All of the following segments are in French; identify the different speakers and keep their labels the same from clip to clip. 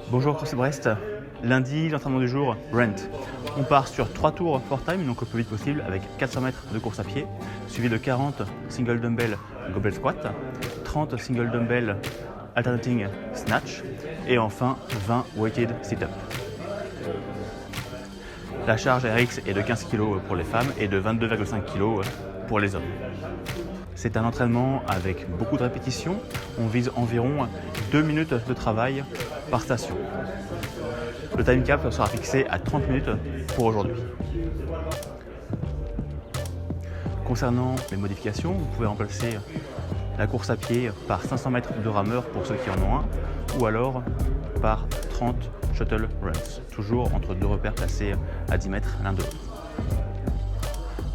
Speaker 1: Bonjour CrossFit Brest, lundi l'entraînement du jour, Rent. On part sur 3 tours for time, donc le plus vite possible, avec 400 mètres de course à pied, suivi de 40 single dumbbell goblet squat, 30 single dumbbell alternating snatch et enfin 20 weighted sit-up. La charge RX est de 15 kg pour les femmes et de 22,5 kg pour les hommes. C'est un entraînement avec beaucoup de répétitions. On vise environ 2 minutes de travail par station. Le time cap sera fixé à 30 minutes pour aujourd'hui. Concernant les modifications, vous pouvez remplacer la course à pied par 500 mètres de rameur pour ceux qui en ont un, ou alors par 30 shuttle runs, toujours entre deux repères placés à 10 mètres l'un de l'autre.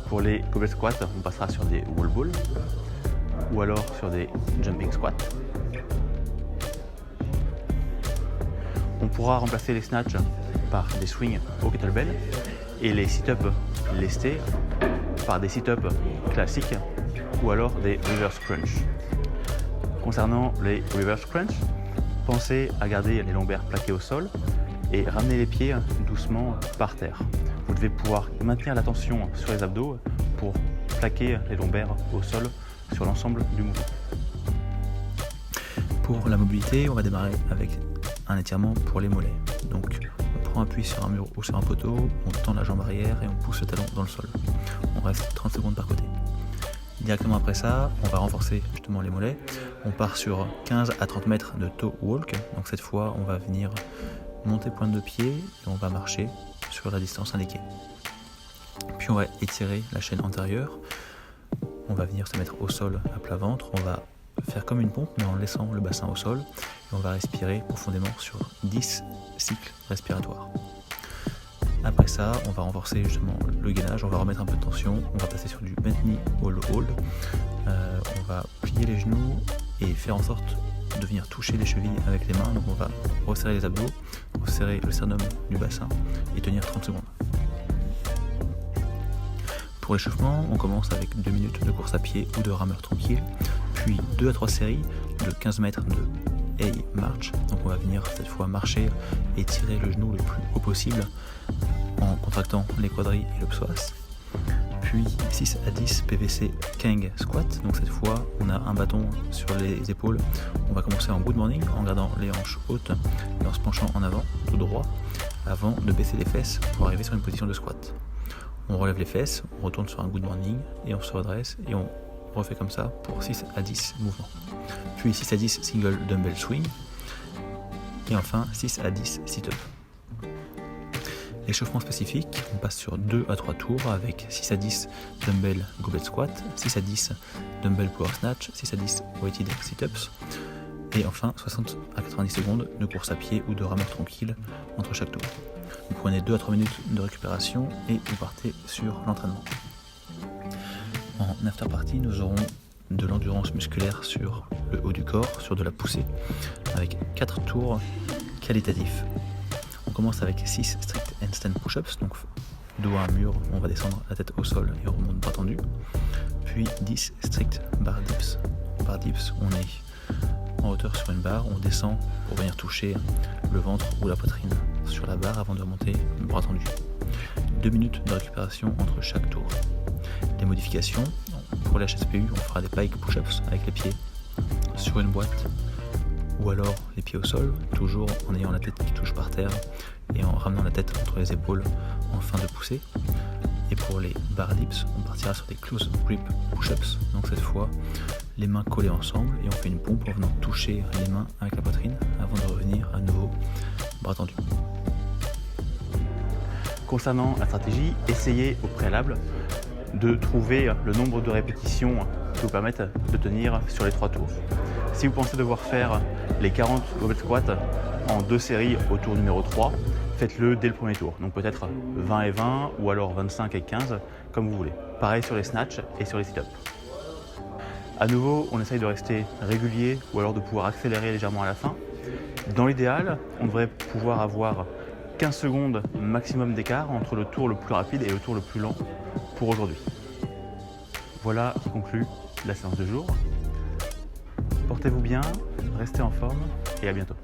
Speaker 1: Pour les goblet squats, on passera sur des wall balls ou alors sur des jumping squats. On pourra remplacer les snatchs par des swings au kettlebell et les sit-ups lestés par des sit-ups classiques ou alors des reverse crunch. Concernant les reverse crunch, pensez à garder les lombaires plaqués au sol et ramener les pieds doucement par terre. Vous devez pouvoir maintenir la tension sur les abdos pour plaquer les lombaires au sol sur l'ensemble du mouvement.
Speaker 2: Pour la mobilité, on va démarrer avec un étirement pour les mollets. Donc on prend appui sur un mur ou sur un poteau, on tend la jambe arrière et on pousse le talon dans le sol. On reste 30 secondes par côté. Directement après ça, on va renforcer justement les mollets. On part sur 15 à 30 mètres de toe walk. Donc cette fois, on va venir monter pointe de pied et on va marcher sur la distance indiquée. Puis on va étirer la chaîne antérieure. On va venir se mettre au sol à plat ventre. On va faire comme une pompe mais en laissant le bassin au sol. Et on va respirer profondément sur 10 cycles respiratoires. Après ça, on va renforcer justement le gainage, on va remettre un peu de tension, on va passer sur du bent knee hold. On va plier les genoux et faire en sorte de venir toucher les chevilles avec les mains. Donc on va resserrer les abdos, resserrer le sternum du bassin et tenir 30 secondes. Pour l'échauffement, on commence avec 2 minutes de course à pied ou de rameur tranquille, puis 2 à 3 séries de 15 mètres de A-march. Donc on va venir cette fois marcher et tirer le genou le plus haut possible en contractant les quadris et le psoas. Puis 6 à 10 PVC Kang squat. Donc cette fois on a un bâton sur les épaules. On va commencer en good morning en gardant les hanches hautes et en se penchant en avant tout droit avant de baisser les fesses pour arriver sur une position de squat. On relève les fesses, on retourne sur un good morning et on se redresse et on refait comme ça pour 6 à 10 mouvements. Puis 6 à 10 single dumbbell swing et enfin 6 à 10 sit-up. Échauffement spécifique, on passe sur 2 à 3 tours avec 6 à 10 dumbbell goblet squat, 6 à 10 dumbbell power snatch, 6 à 10 weighted sit-ups et enfin 60 à 90 secondes de course à pied ou de rameur tranquille entre chaque tour. Vous prenez 2 à 3 minutes de récupération et vous partez sur l'entraînement. En after party, nous aurons de l'endurance musculaire sur le haut du corps, sur de la poussée, avec 4 tours qualitatifs. On commence avec 6 strict handstand push-ups, donc dos à un mur, on va descendre la tête au sol et on remonte bras tendu. Puis 10 strict bar dips. Bar dips, on est en hauteur sur une barre, on descend pour venir toucher le ventre ou la poitrine sur la barre avant de remonter bras tendu. 2 minutes de récupération entre chaque tour. Les modifications, pour les HSPU, on fera des pike push-ups avec les pieds sur une boîte ou alors les pieds au sol, toujours en ayant la tête qui touche par terre et en ramenant la tête entre les épaules en fin de poussée. Et pour les bar dips, on partira sur des close grip push-ups, donc cette fois les mains collées ensemble et on fait une pompe en venant toucher les mains avec la poitrine avant de revenir à nouveau bras tendus.
Speaker 1: Concernant la stratégie, essayez au préalable de trouver le nombre de répétitions qui vous permettent de tenir sur les 3 tours. Si vous pensez devoir faire les 40 goblet squats en 2 séries au tour numéro 3, faites-le dès le premier tour. Donc peut-être 20 et 20 ou alors 25 et 15, comme vous voulez. Pareil sur les snatchs et sur les sit-ups. À nouveau, on essaye de rester régulier ou alors de pouvoir accélérer légèrement à la fin. Dans l'idéal, on devrait pouvoir avoir 15 secondes maximum d'écart entre le tour le plus rapide et le tour le plus lent pour aujourd'hui. Voilà qui conclut la séance de jour. Portez-vous bien, restez en forme et à bientôt.